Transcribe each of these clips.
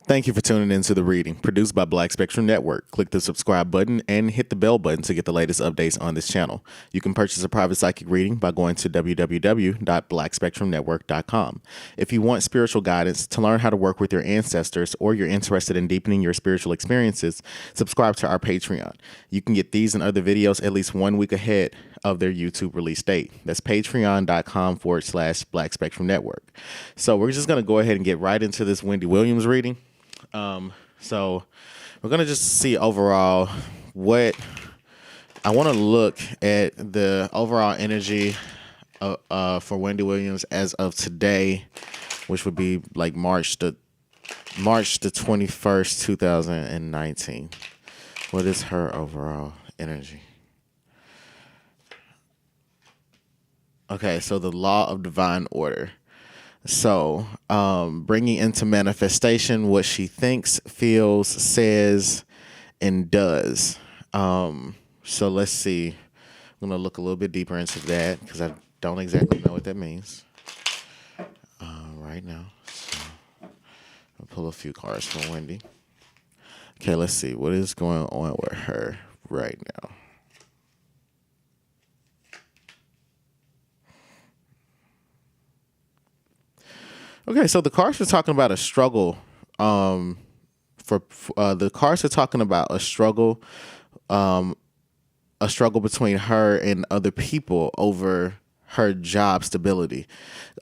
Thank you for tuning into the reading, produced by Black Spectrum Network. Click the subscribe button and hit the bell button to get the latest updates on this channel. You can purchase a private psychic reading by going to www.blackspectrumnetwork.com. If you want spiritual guidance to learn how to work with your ancestors, or you're interested in deepening your spiritual experiences, subscribe to our Patreon. You can get these and other videos at least 1 week ahead of their YouTube release date. That's patreon.com/Black Spectrum Network. So we're just going to go ahead and get right into this Wendy Williams reading. So we're going to just see overall what I want to look at the overall energy for Wendy Williams as of today, which would be like March the 21st, 2019. What is her overall energy? Okay, so the law of divine order. So, bringing into manifestation what she thinks, feels, says, and does. So let's see. I'm going to look a little bit deeper into that because I don't exactly know what that means right now. So I'll pull a few cards from Wendy. Okay, let's see. What is going on with her right now? Okay, so the cards are talking about a struggle. The cards are talking about a struggle between her and other people over her job stability.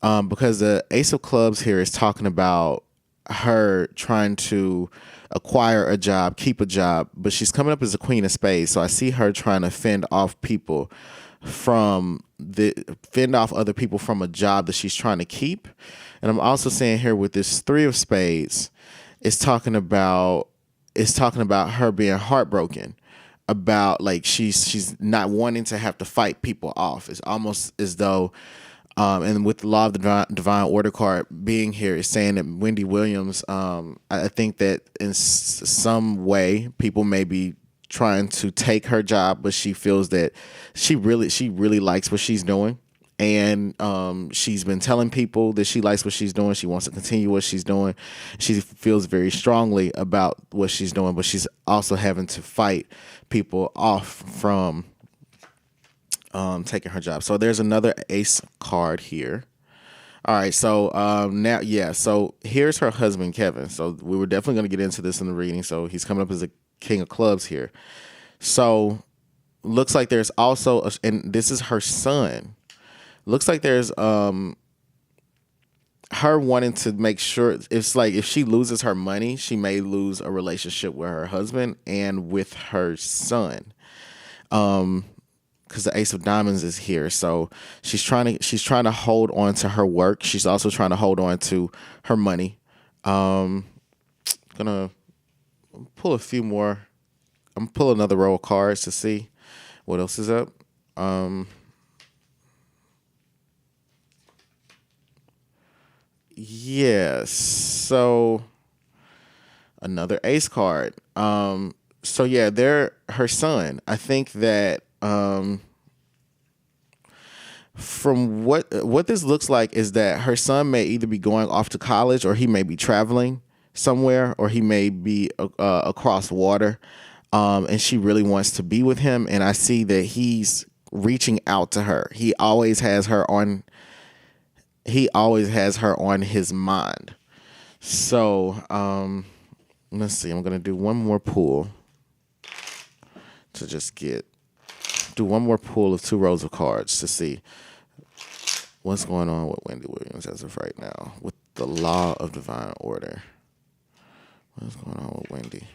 Because the Ace of Clubs here is talking about her trying to acquire a job, keep a job, but she's coming up as a Queen of Spades. So I see her trying to fend off other people from a job that she's trying to keep. And I'm also seeing here with this Three of Spades, it's talking about her being heartbroken about, like, she's not wanting to have to fight people off. It's almost as though, and with the law of the divine order card being here, is saying that Wendy Williams, I think that in some way people may be trying to take her job, but she feels that she really likes what she's doing. And she's been telling people that she likes what she's doing. She wants to continue what she's doing. She feels very strongly about what she's doing, but she's also having to fight people off from taking her job. So there's another ace card here. All right, so so here's her husband, Kevin. So we were definitely going to get into this in the reading. So he's coming up as a King of Clubs here. So looks like there's also, and this is her son. Looks like there's her wanting to make sure, it's like if she loses her money, she may lose a relationship with her husband and with her son. Because the Ace of Diamonds is here, so she's trying to hold on to her work. She's also trying to hold on to her money. Gonna pull a few more. I'm gonna pull another row of cards to see what else is up. Yes. So another ace card. So yeah, they're her son. I think that from what this looks like is that her son may either be going off to college, or he may be traveling somewhere, or he may be across water, and she really wants to be with him. And I see that he's reaching out to her. He always has her on his mind. So let's see. I'm gonna do one more pull to just do one more pull of 2 rows of cards to see what's going on with Wendy Williams as of right now with the law of divine order. What's going on with Wendy?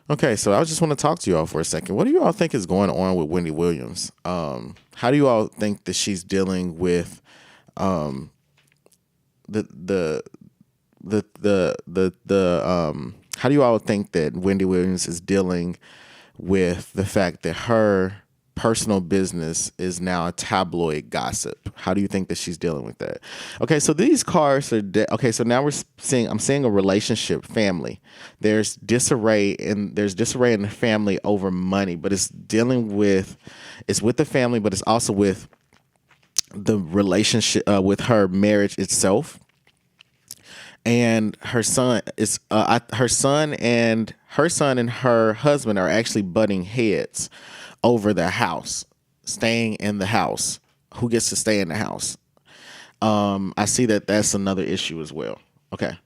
Okay, so I just want to talk to you all for a second. What do you all think is going on with Wendy Williams? How do you all think that she's dealing with how do you all think that Wendy Williams is dealing with the fact that her personal business is now a tabloid gossip? How do you think that she's dealing with that? Okay, so these cards are okay. So now I'm seeing a relationship, family. There's disarray in the family over money, but it's with the family, but it's also with the relationship with her marriage itself. And her son is her son and her husband are actually butting heads over the house, staying in the house. Who gets to stay in the house? I see that that's another issue as well. Okay.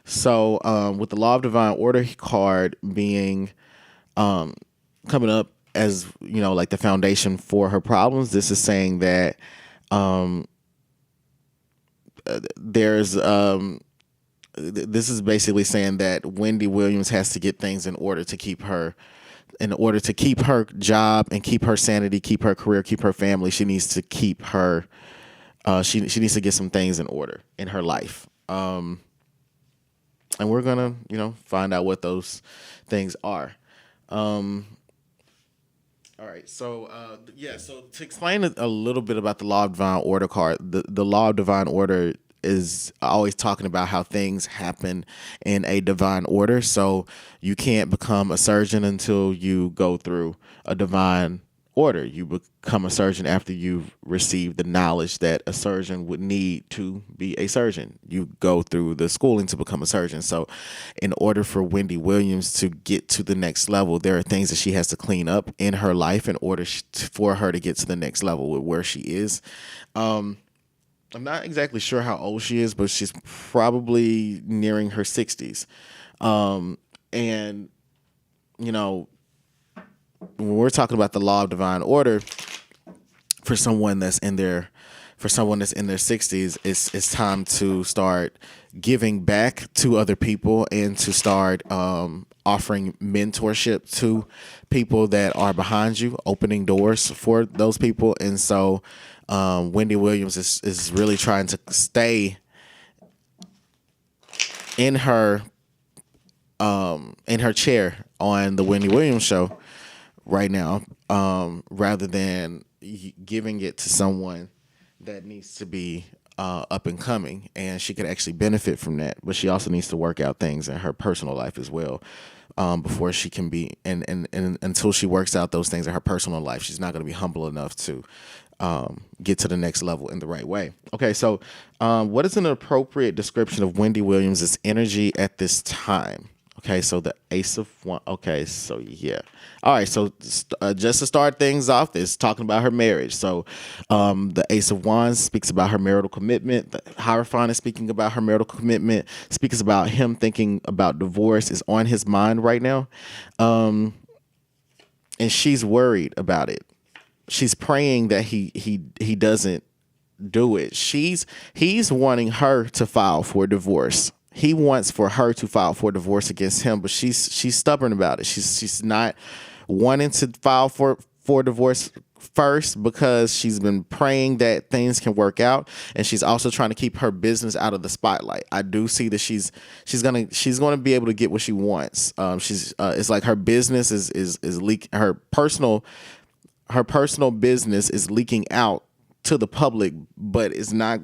So with the Law of Divine Order card being coming up as, like the foundation for her problems, this is saying that there's this is basically saying that Wendy Williams has to get things in order to keep her job and keep her sanity, keep her career, keep her family. She needs to keep her she needs to get some things in order in her life. And we're gonna, find out what those things are. All right. So, So to explain a little bit about the Law of Divine Order card, the Law of Divine Order is always talking about how things happen in a divine order. So you can't become a surgeon until you go through a divine order. You become a surgeon after you've received the knowledge that a surgeon would need to be a surgeon. You go through the schooling to become a surgeon. So in order for Wendy Williams to get to the next level, there are things that she has to clean up in her life in order for her to get to the next level with where she is. I'm not exactly sure how old she is, but she's probably nearing her 60s. And, when we're talking about the Law of Divine Order, for someone that's in their 60s, it's time to start giving back to other people and to start offering mentorship to people that are behind you, opening doors for those people. And so Wendy Williams is really trying to stay in her chair on the Wendy Williams show right now, rather than giving it to someone that needs to be up and coming, and she could actually benefit from that. But she also needs to work out things in her personal life as well, before she can be, and until she works out those things in her personal life, she's not going to be humble enough to get to the next level in the right way. Okay, so what is an appropriate description of Wendy Williams' energy at this time? Okay, so the Ace of Wands. Okay, so yeah. All right, so just to start things off, it's talking about her marriage. So the Ace of Wands speaks about her marital commitment. The Hierophant is speaking about her marital commitment, speaks about him thinking about divorce is on his mind right now. And she's worried about it. She's praying that he doesn't do it. He's wanting her to file for divorce. He wants for her to file for divorce against him, but she's stubborn about it. She's not wanting to file for divorce first because she's been praying that things can work out, and she's also trying to keep her business out of the spotlight. I do see that she's gonna be able to get what she wants. It's like her business is leak. Her personal business is leaking out to the public, but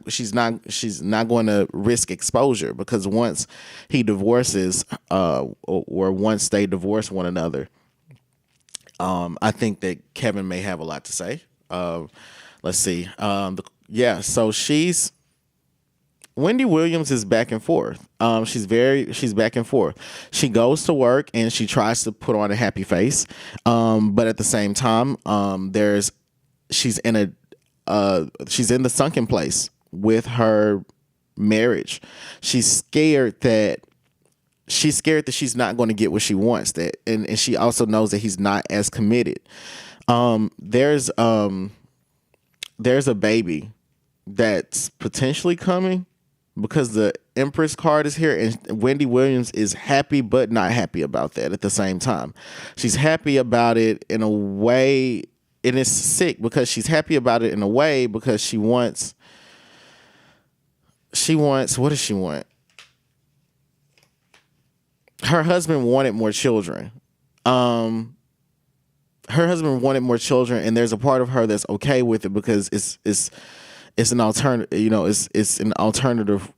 she's not going to risk exposure, because once he divorces, or once they divorce one another, I think that Kevin may have a lot to say. Let's see. So Wendy Williams is back and forth. She's back and forth. She goes to work and she tries to put on a happy face. But at the same time, she's in the sunken place with her marriage. She's scared that she's not going to get what she wants, and she also knows that he's not as committed. There's a baby that's potentially coming, because the Empress card is here, and Wendy Williams is happy but not happy about that at the same time. She's happy about it in a way, and it's sick because she's happy about it in a way because she wants, what does she want? Her husband wanted more children. Her husband wanted more children, and there's a part of her that's okay with it because it's an alternative, it's an alternative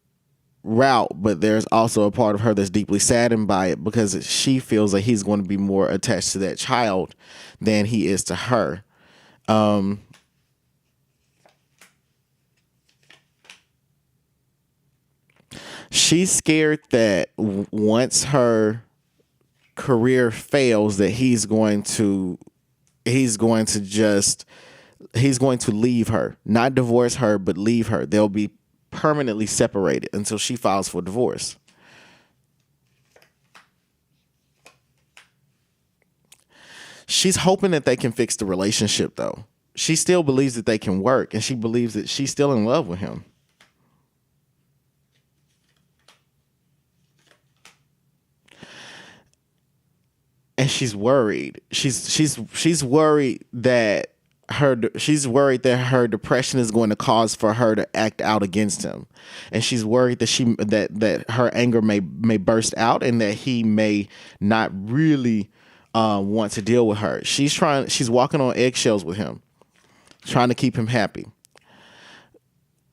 route, but there's also a part of her that's deeply saddened by it because she feels like he's going to be more attached to that child than he is to her. She's scared that once her career fails, that he's going to leave her, not divorce her, but leave her. They'll be permanently separated until she files for divorce. She's hoping that they can fix the relationship, though. She still believes that they can work, and she believes that she's still in love with him. And she's worried. She's worried that her depression is going to cause for her to act out against him, and she's worried that her anger may burst out, and that he may not really want to deal with her. She's walking on eggshells with him, trying to keep him happy.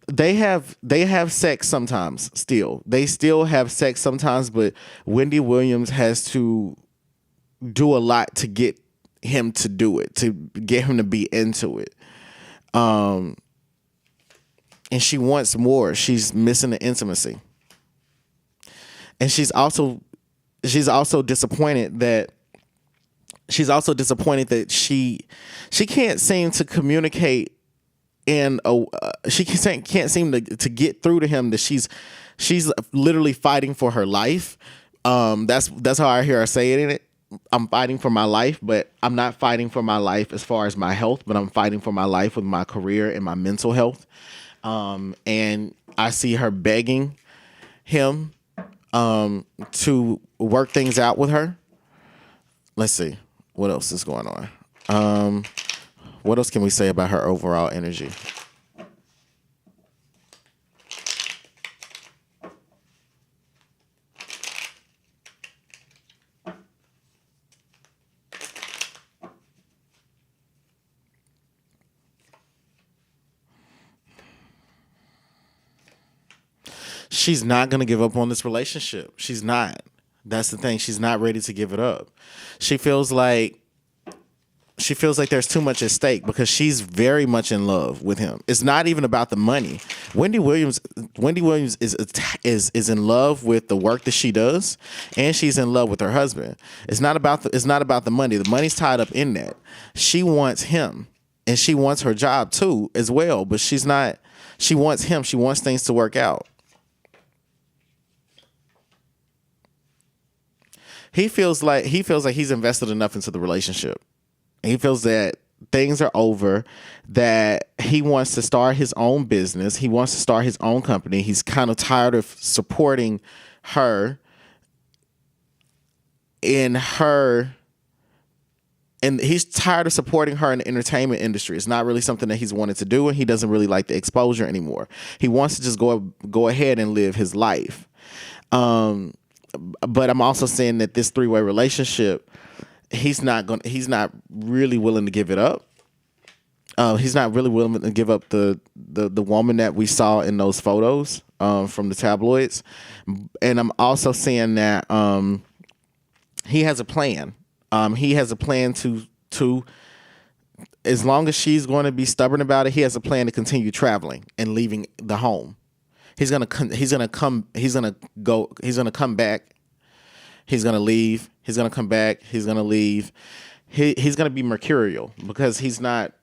They have sex sometimes. They still have sex sometimes, but Wendy Williams has to do a lot to get him to do it, to get him to be into it. And she wants more. She's missing the intimacy. And she's also disappointed that she can't seem to communicate, and she can't seem to get through to him that she's literally fighting for her life. That's how I hear her saying it. I'm fighting for my life, but I'm not fighting for my life as far as my health, but I'm fighting for my life with my career and my mental health. And I see her begging him to work things out with her. Let's see what else is going on. What else can we say about her overall energy? She's not going to give up on this relationship. She's not. That's the thing. She's not ready to give it up. She feels like there's too much at stake because she's very much in love with him. It's not even about the money. Wendy Williams is in love with the work that she does, and she's in love with her husband. It's not about the money. The money's tied up in that. She wants him, and she wants her job too as well, but she's not. She wants him. She wants things to work out. He feels like he's invested enough into the relationship. He feels that things are over, that he wants to start his own business. He wants to start his own company. He's kind of tired of supporting her and he's tired of supporting her in the entertainment industry. It's not really something that he's wanted to do, and he doesn't really like the exposure anymore. He wants to just go ahead and live his life. But I'm also saying that this three-way relationship, he's not really willing to give it up. He's not really willing to give up the woman that we saw in those photos from the tabloids. And I'm also saying that he has a plan. He has a plan to as long as she's going to be stubborn about it, he has a plan to continue traveling and leaving the home. He's gonna come back. He's gonna leave. He's gonna come back. He's gonna leave. He's gonna be mercurial because he's not.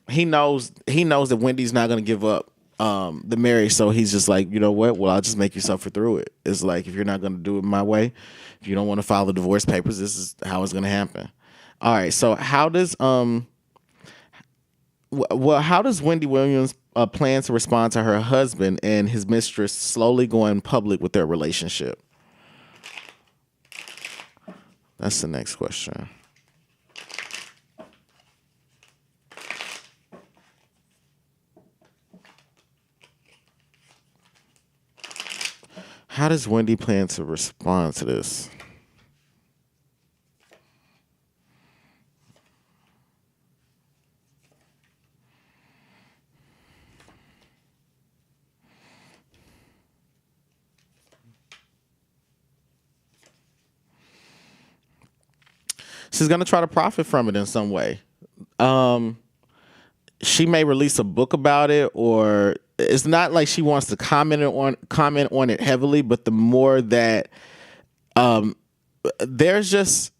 He knows that Wendy's not gonna give up the marriage, so he's just like, you know what? Well, I'll just make you suffer through it. It's like, if you're not gonna do it my way, if you don't want to file the divorce papers, this is how it's gonna happen. All right. So how does Wendy Williams plan to respond to her husband and his mistress slowly going public with their relationship? That's the next question. How does Wendy plan to respond to this? She's going to try to profit from it in some way. She may release a book about it, or it's not like she wants to comment on it heavily, but the more that there's just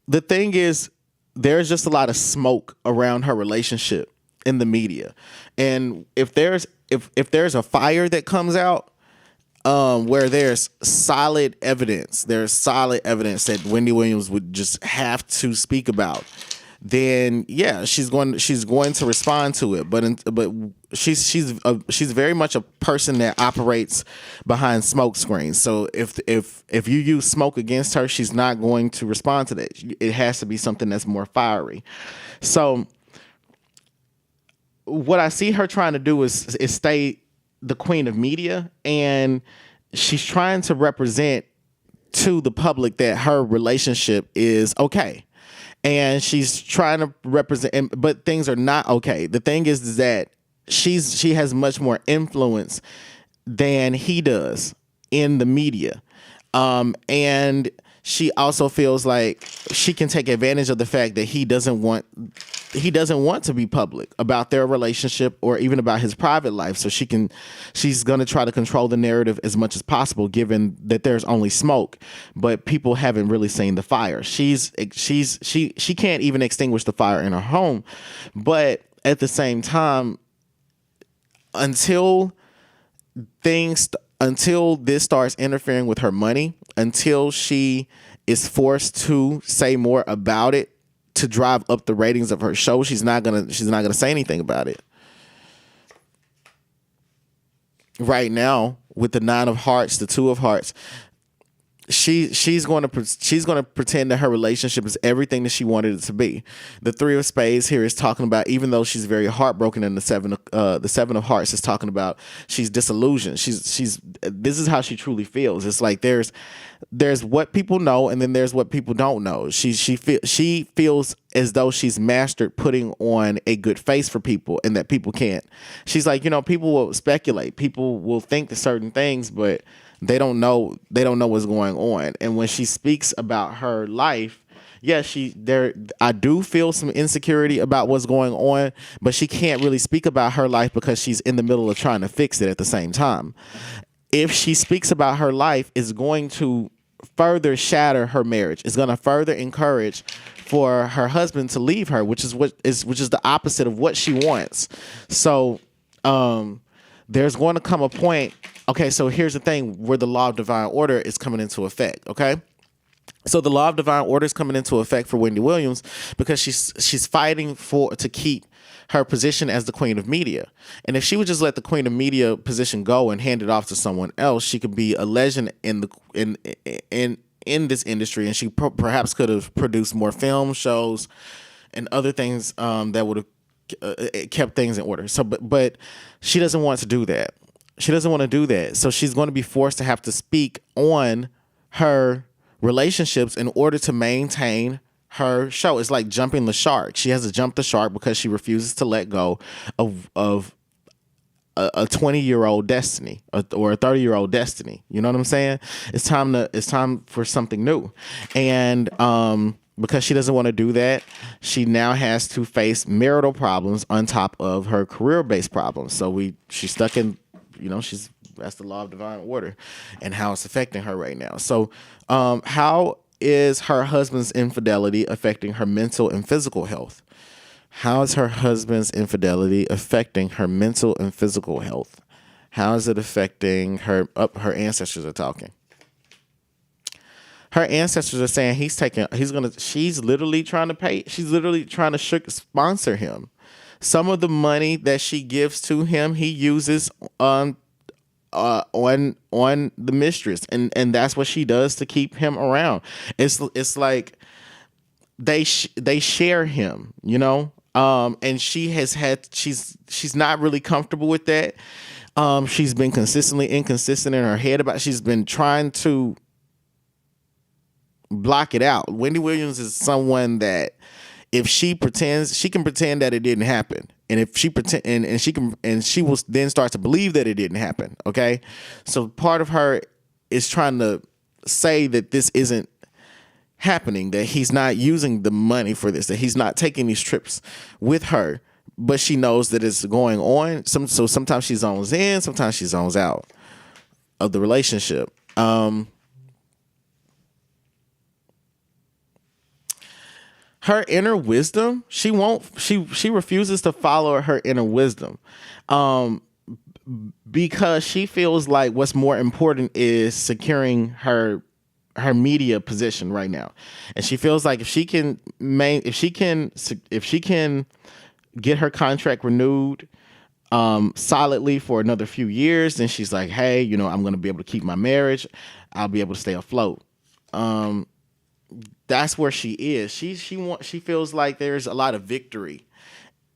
the thing is there's just a lot of smoke around her relationship in the media. And if there's a fire that comes out, where there's solid evidence that Wendy Williams would just have to speak about, then yeah, she's going to respond to it. But she's very much a person that operates behind smoke screens. So if you use smoke against her, she's not going to respond to that. It has to be something that's more fiery. So what I see her trying to do is stay the queen of media, and she's trying to represent to the public that her relationship is okay. And she's trying to represent, but things are not okay. The thing is that she has much more influence than he does in the media. And she also feels like she can take advantage of the fact that he doesn't want to be public about their relationship or even about his private life. So she's going to try to control the narrative as much as possible, given that there's only smoke, but people haven't really seen the fire. She can't even extinguish the fire in her home. But at the same time, until this starts interfering with her money, until she is forced to say more about it to drive up the ratings of her show, she's not gonna say anything about it. Right now, with the 9 of hearts, the 2 of hearts, she's going to pretend that her relationship is everything that she wanted it to be. The 3 of spades here is talking about, even though she's very heartbroken, and the 7 of hearts is talking about she's disillusioned. This is how she truly feels. It's like there's what people know, and then there's what people don't know. She feels as though she's mastered putting on a good face for people, and that people can't. She's like, people will speculate, people will think certain things, but they don't know what's going on. And when she speaks about her life, yeah, I do feel some insecurity about what's going on, but she can't really speak about her life because she's in the middle of trying to fix it at the same time. If she speaks about her life, it's going to further shatter her marriage. It's going to further encourage for her husband to leave her, which is the opposite of what she wants. So there's going to come a point. Okay, so here's the thing where the law of divine order is coming into effect. Okay, so the law of divine order is coming into effect for Wendy Williams because she's fighting to keep her position as the queen of media. And if she would just let the queen of media position go and hand it off to someone else, she could be a legend in this industry, and she perhaps could have produced more film shows and other things that would have kept things in order. So, but she doesn't want to do that. She doesn't want to do that. So she's going to be forced to have to speak on her relationships in order to maintain her show. It's like jumping the shark. She has to jump the shark because she refuses to let go of a 20-year-old destiny or a 30-year-old destiny. You know what I'm saying? It's time for something new. And because she doesn't want to do that, she now has to face marital problems on top of her career-based problems. So she's stuck in, that's the law of divine order and how it's affecting her right now. So how is her husband's infidelity affecting her mental and physical health? How is her husband's infidelity affecting her mental and physical health? How is it affecting her? Her ancestors are talking. Her ancestors are saying she's literally trying to sponsor him. Some of the money that she gives to him, he uses on the mistress, and that's what she does to keep him around. It's like they share him, and she's not really comfortable with that. She's been consistently inconsistent in her head about. She's been trying to block it out. Wendy Williams is someone that if she pretends, she can pretend that it didn't happen. And if she pretend and she will then start to believe that it didn't happen. Okay. So part of her is trying to say that this isn't happening, that he's not using the money for this, that he's not taking these trips with her but she knows that it's going on. So sometimes she zones in, sometimes she zones out of the relationship. Her inner wisdom, she refuses to follow her inner wisdom. Because she feels like what's more important is securing her media position right now, and she feels like if she can get her contract renewed solidly for another few years, then she's like, hey, I'm going to be able to keep my marriage. I'll be able to stay afloat. That's where she is. She feels like there's a lot of victory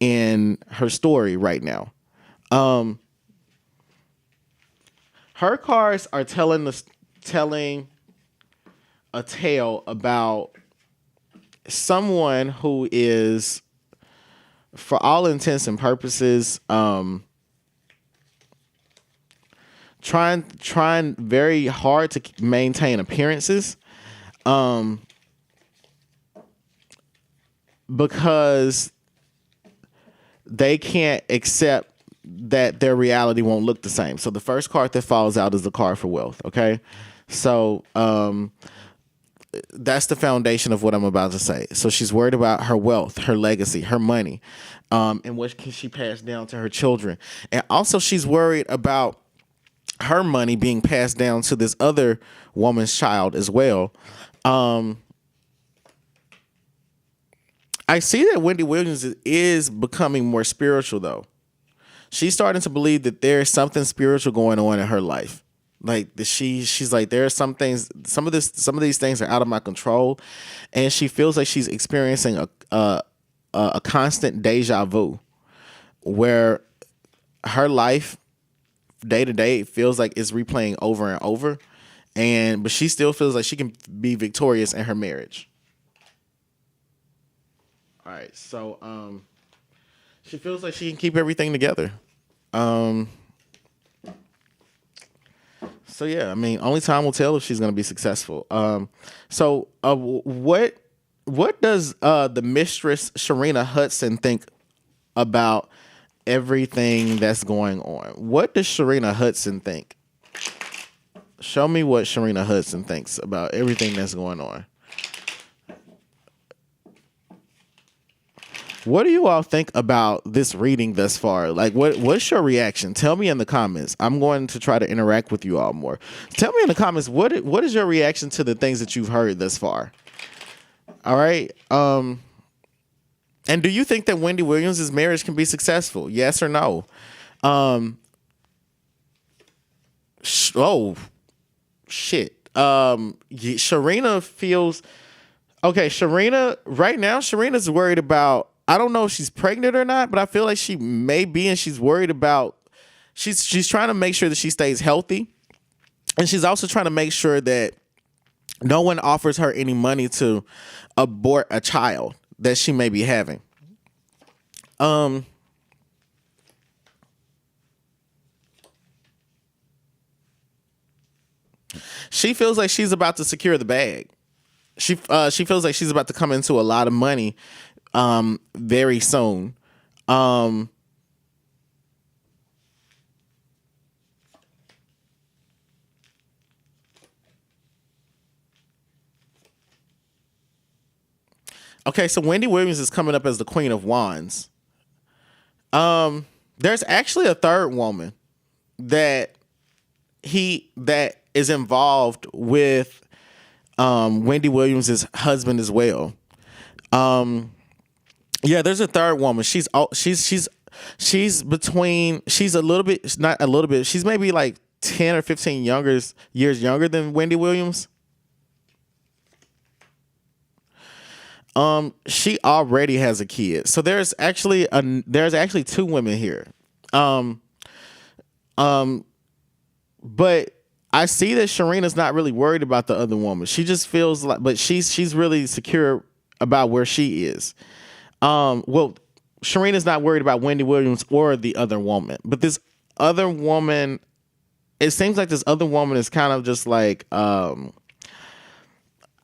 in her story right now. Her cards are telling a tale about someone who is, for all intents and purposes, trying very hard to maintain appearances, because they can't accept that their reality won't look the same. So the first card that falls out is the card for wealth. Okay. So, that's the foundation of what I'm about to say. So she's worried about her wealth, her legacy, her money, and what can she pass down to her children. And also she's worried about her money being passed down to this other woman's child as well. I see that Wendy Williams is becoming more spiritual, though. She's starting to believe that there's something spiritual going on in her life. Like she's like, there are some things, some of these things are out of my control, and she feels like she's experiencing a constant deja vu, where her life day to day feels like it's replaying over and over, but she still feels like she can be victorious in her marriage. All right, so she feels like she can keep everything together. So yeah, I mean, only time will tell if she's going to be successful. What does the mistress Sharina Hudson think about everything that's going on? What does Sharina Hudson think? Show me what Sharina Hudson thinks about everything that's going on. What do you all think about this reading thus far? Like, what's your reaction? Tell me in the comments. I'm going to try to interact with you all more. Tell me in the comments, what is your reaction to the things that you've heard thus far? All right. And do you think that Wendy Williams' marriage can be successful? Yes or no? Oh, shit. Sharina feels... Okay, Sharina, right now, Sharina's worried about... I don't know if she's pregnant or not, but I feel like she may be, and she's worried about... She's trying to make sure that she stays healthy, and she's also trying to make sure that no one offers her any money to abort a child that she may be having. She feels like she's about to secure the bag. She feels like she's about to come into a lot of money very soon. Okay, so Wendy Williams is coming up as the Queen of Wands. There's actually a third woman that is involved with Wendy Williams' husband as well. Yeah, there's a third woman. She's between, she's a little bit, not a little bit, she's maybe like 10 or 15 years younger than Wendy Williams. She already has a kid. So there's actually two women here. But I see that Sharina's not really worried about the other woman. She just feels like, but she's really secure about where she is. Well, Sharina's not worried about Wendy Williams or the other woman, but this other woman, it seems like this other woman is kind of just like,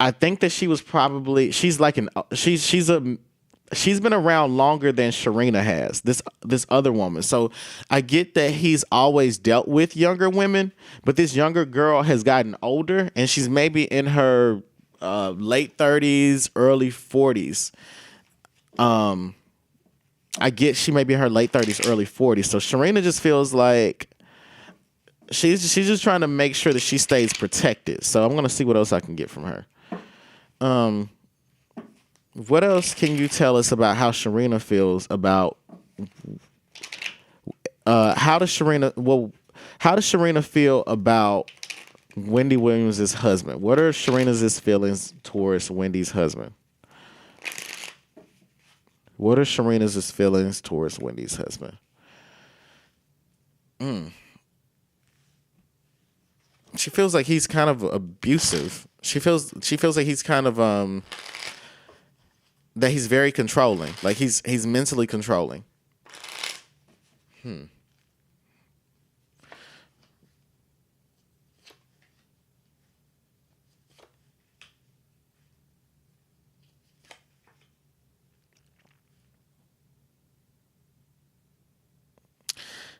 I think that she's a she's been around longer than Sharina has. This other woman. So I get that he's always dealt with younger women, but this younger girl has gotten older, and she's maybe in her late 30s, early 40s. I get she may be in her late 30s, early 40s. So Sharina just feels like she's just trying to make sure that she stays protected. So I'm gonna see what else I can get from her. What else can you tell us about how Sharina feels about how does Sharina feel about Wendy Williams' husband? What are Sharina's feelings towards Wendy's husband? What are Sharina's feelings towards Wendy's husband? She feels like he's kind of abusive. She feels like he's kind of that he's very controlling. Like he's mentally controlling.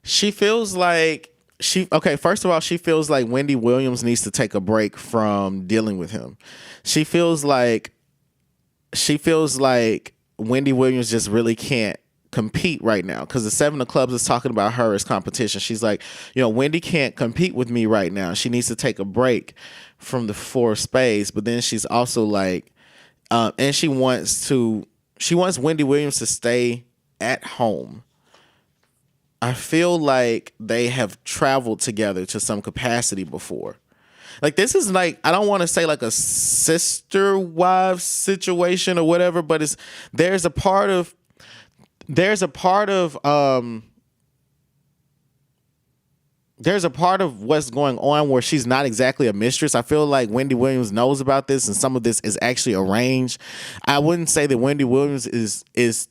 She feels like first of all, she feels like Wendy Williams needs to take a break from dealing with him. She feels like Wendy Williams just really can't compete right now because the Seven of Clubs is talking about her as competition. She's like, Wendy can't compete with me right now. She needs to take a break from the Four of Spades. But then she's also like, and she wants Wendy Williams to stay at home. I feel like they have traveled together to some capacity before. Like this is like, I don't want to say like a sister wife situation or whatever, but there's a part of what's going on where she's not exactly a mistress. I feel like Wendy Williams knows about this, and some of this is actually arranged. I wouldn't say that Wendy Williams is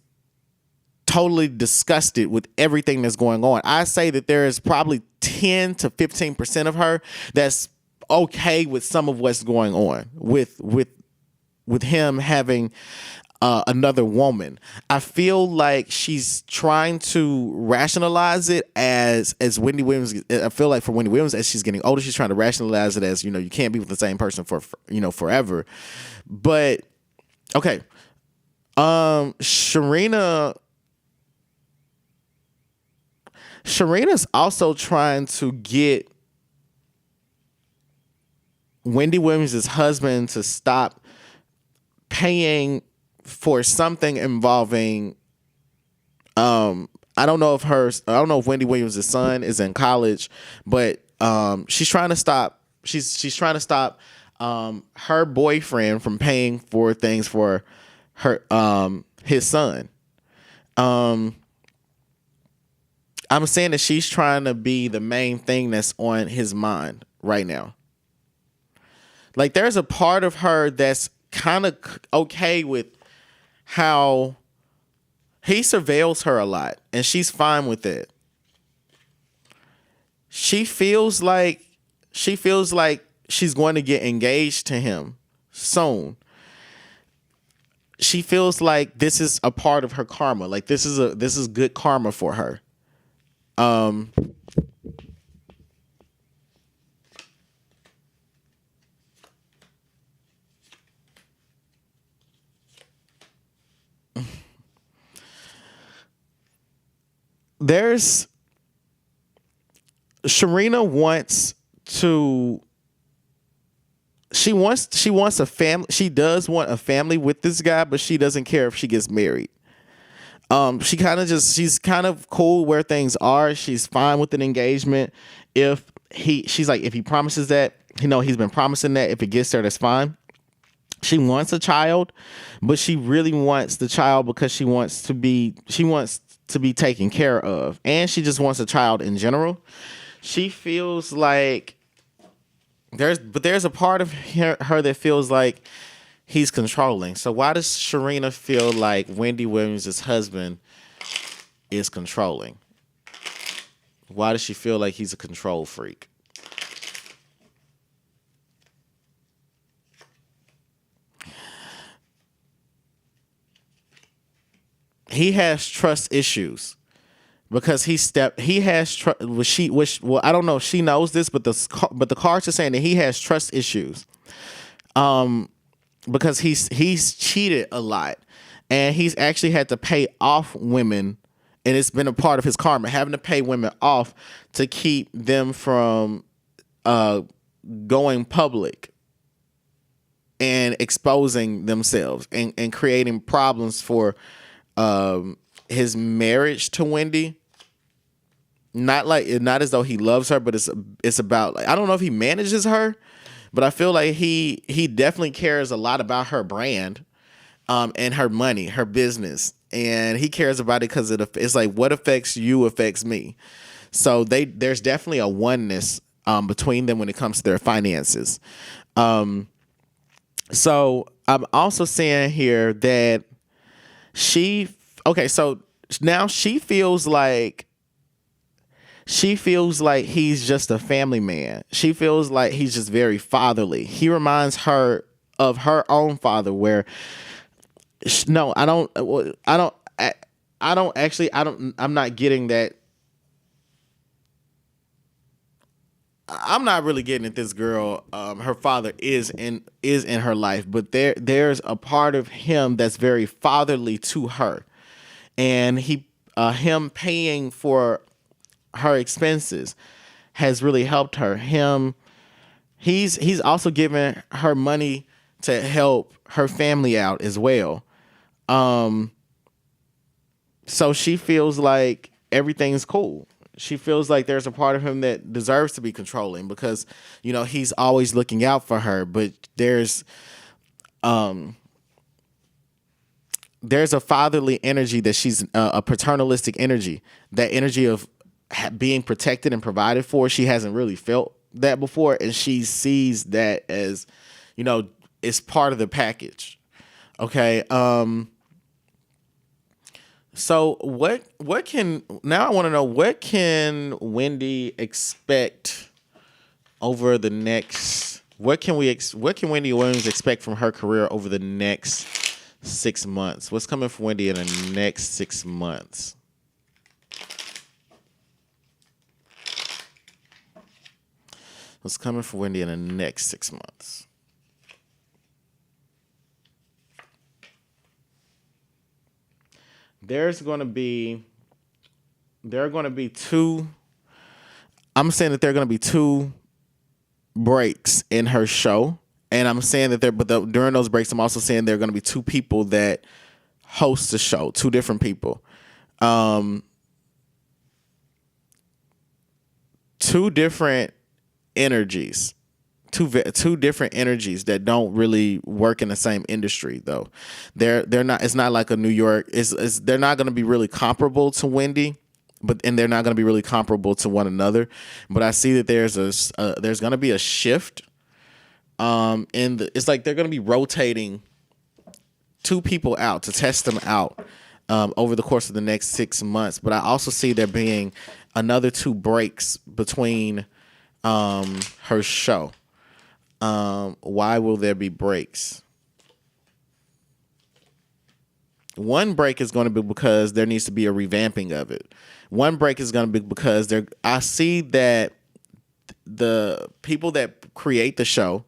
totally disgusted with everything that's going on. I say that there is probably 10 to 15% of her that's okay with some of what's going on with him having another woman. I feel like she's trying to rationalize it as Wendy Williams. I feel like for Wendy Williams, as she's getting older, she's trying to rationalize it as, you can't be with the same person for forever. But okay, Sharina's also trying to get Wendy Williams' husband to stop paying for something involving I don't know if Wendy Williams' son is in college, but she's trying to stop her boyfriend from paying for things for her his son. I'm saying that she's trying to be the main thing that's on his mind right now. Like there's a part of her that's kind of okay with how he surveils her a lot, and she's fine with it. She feels like she's going to get engaged to him soon. She feels like this is a part of her karma. Like this is good karma for her. There's Sharina wants to she wants a family. She does want a family with this guy, but she doesn't care if she gets married. She's kind of cool where things are. She's fine with an engagement. She's like, if he promises that, he's been promising that if it gets there, that's fine. She wants a child, but she really wants the child because she wants to be taken care of. And she just wants a child in general. She feels like there's a part of her that feels like he's controlling. So why does Sharina feel like Wendy Williams' husband is controlling? Why does she feel like he's a control freak? he has trust issues because he has trust. Well, I don't know if she knows this, but the cards are saying that he has trust issues, because he's cheated a lot, and he's actually had to pay off women, and it's been a part of his karma, having to pay women off to keep them from going public and exposing themselves and creating problems for his marriage to Wendy. Not as though he loves her, but it's about, like, I don't know if he manages her, but I feel like he definitely cares a lot about her brand, and her money, her business, and he cares about it because it's like, what affects you affects me. So there's definitely a oneness between them when it comes to their finances. So I'm also saying here that so now she feels like he's just a family man. She feels like he's just very fatherly. He reminds her of her own father, where no, I'm not getting that. I'm not really getting at this girl. Her father is in her life, but there's a part of him that's very fatherly to her, and him paying for her expenses has really helped her. He's also given her money to help her family out as well. So she feels like everything's cool. She feels like there's a part of him that deserves to be controlling because, he's always looking out for her. But there's a fatherly energy that she's a paternalistic energy. That energy of being protected and provided for. She hasn't really felt that before, and she sees that as, it's part of the package. Okay. So now I want to know, what can Wendy expect over the next, what can Wendy Williams expect from her career over the next 6 months? What's coming for Wendy in the next 6 months? What's coming for Wendy in the next 6 months? There are going to be two. I'm saying that there are going to be two breaks in her show, and I'm saying that during those breaks, I'm also saying there are going to be two people that host the show, two different people, two different energies. Two different energies that don't really work in the same industry, though. They're not. It's not like a New York. They're not going to be really comparable to Wendy, and they're not going to be really comparable to one another. But I see that there's going to be a shift. It's like they're going to be rotating two people out to test them out over the course of the next 6 months. But I also see there being another two breaks between her show. Why will there be breaks? One break is going to be because there needs to be a revamping of it. One break is going to be because I see that the people that create the show,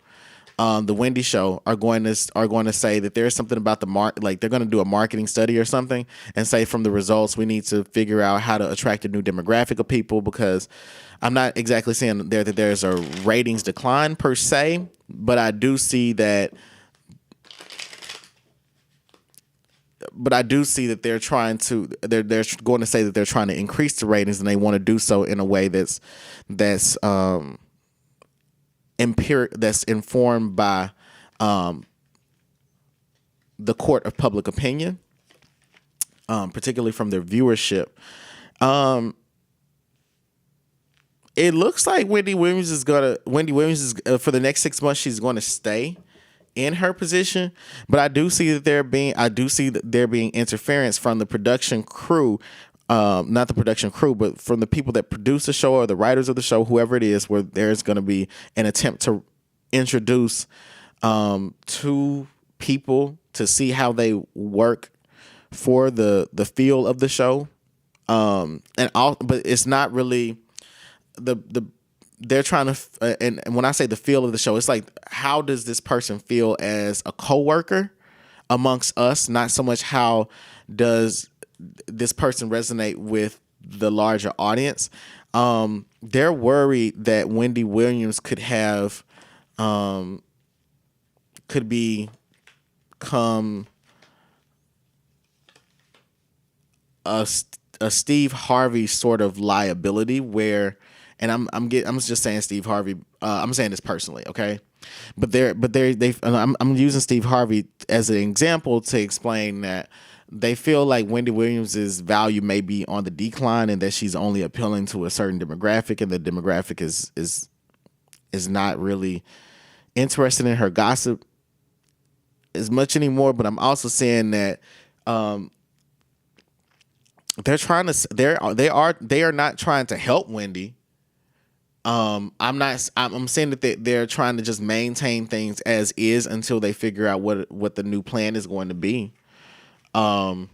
the Wendy show, are going to say that there's something about like they're going to do a marketing study or something and say from the results we need to figure out how to attract a new demographic of people, because I'm not exactly saying that there's a ratings decline per se, but I do see that. But I do see that they're going to say that they're trying to increase the ratings, and they want to do so in a way that's informed by the court of public opinion, particularly from their viewership. It looks like Wendy Williams is for the next 6 months, she's going to stay in her position, but I do see there being interference from the production crew, not the production crew, but from the people that produce the show or the writers of the show, whoever it is, where there's going to be an attempt to introduce two people to see how they work for the feel of the show. And all, but it's not really the they're trying to, and when I say the feel of the show, it's like, how does this person feel as a coworker amongst us? Not so much how does this person resonate with the larger audience. They're worried that Wendy Williams could have, could become a Steve Harvey sort of liability, where, and I'm just saying Steve Harvey. I'm saying this personally, okay? But I'm using Steve Harvey as an example to explain that they feel like Wendy Williams's value may be on the decline, and that she's only appealing to a certain demographic, and the demographic is not really interested in her gossip as much anymore. But I'm also saying that they are not trying to help Wendy. I'm saying that they're trying to just maintain things as is until they figure out what the new plan is going to be. I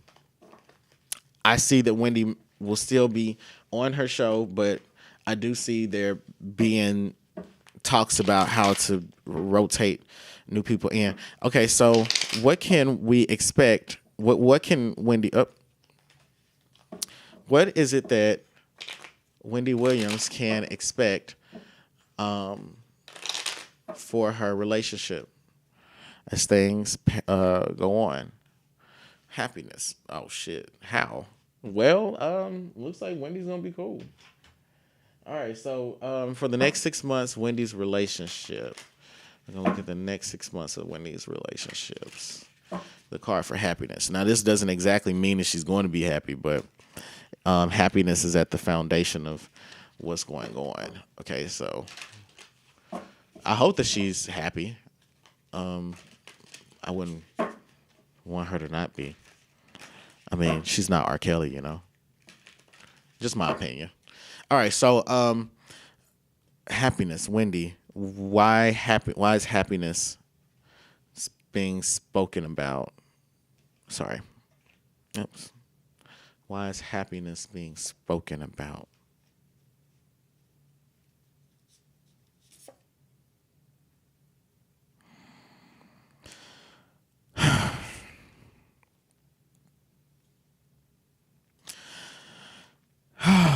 see that Wendy will still be on her show, but I do see there being talks about how to rotate new people in. Okay, so what can we expect? What can Wendy up? What is it that Wendy Williams can expect for her relationship as things go on? Happiness. Oh shit. How? Well, looks like Wendy's gonna be cool. All right, so for the next 6 months, Wendy's relationship. We're gonna look at the next 6 months of Wendy's relationships. The card for happiness. Now, this doesn't exactly mean that she's going to be happy, but happiness is at the foundation of what's going on. Okay, so I hope that she's happy. I wouldn't want her to not be. I mean, she's not R. Kelly, you know. Just my opinion. All right, so happiness, Wendy. Why is happiness being spoken about? Sorry. Oops. Why is happiness being spoken about?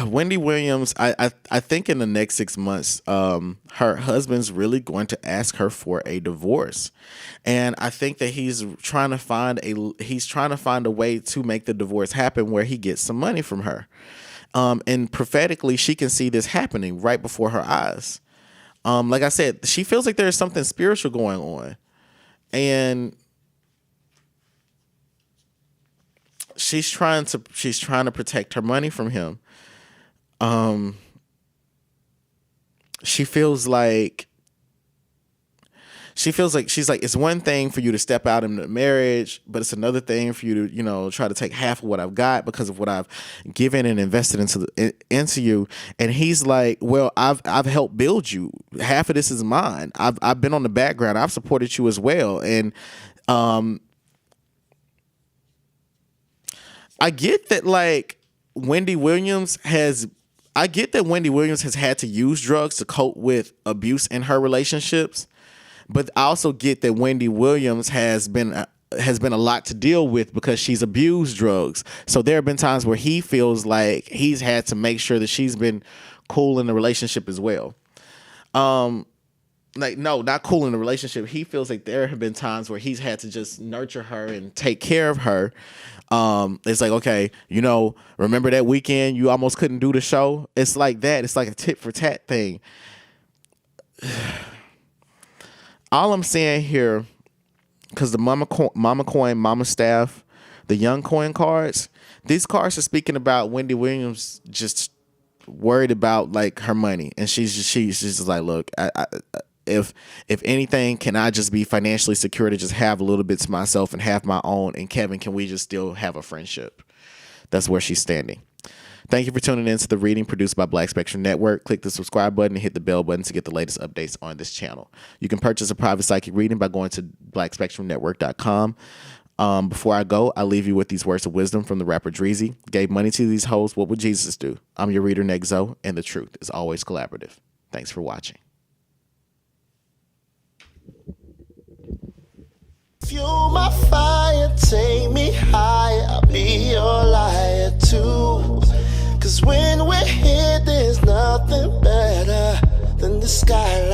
Wendy Williams, I think in the next 6 months, her husband's really going to ask her for a divorce, and I think that he's trying to find a way to make the divorce happen where he gets some money from her, and prophetically she can see this happening right before her eyes. Like I said, she feels like there's something spiritual going on, and she's trying to protect her money from him. She feels like she's like, it's one thing for you to step out into marriage, but it's another thing for you to, try to take half of what I've got because of what I've given and invested into you. And he's like, well, I've helped build you. Half of this is mine. I've been on the background. I've supported you as well. And, I get that Wendy Williams has had to use drugs to cope with abuse in her relationships, but I also get that Wendy Williams has been a lot to deal with because she's abused drugs. So there have been times where he feels like he's had to make sure that she's been cool in the relationship as well. No, not cool in the relationship. He feels like there have been times where he's had to just nurture her and take care of her. It's like, okay, remember that weekend you almost couldn't do the show? It's like that. It's like a tit for tat thing. All I'm saying here, because the mama coin, mama staff, the young coin cards, these cards are speaking about Wendy Williams just worried about her money, and she's just like, look, if anything, can I just be financially secure to just have a little bit to myself and have my own? And Kevin, can we just still have a friendship? That's where she's standing. Thank you for tuning in to the reading produced by Black Spectrum Network. Click the subscribe button and hit the bell button to get the latest updates on this channel. You can purchase a private psychic reading by going to blackspectrumnetwork.com. Before I go, I leave you with these words of wisdom from the rapper Dreezy. Gave money to these hoes, what would Jesus do? I'm your reader, Nexo, and the truth is always collaborative. Thanks for watching. Fuel my fire, take me higher, I'll be your liar too. Cause when we're here, there's nothing better than the sky.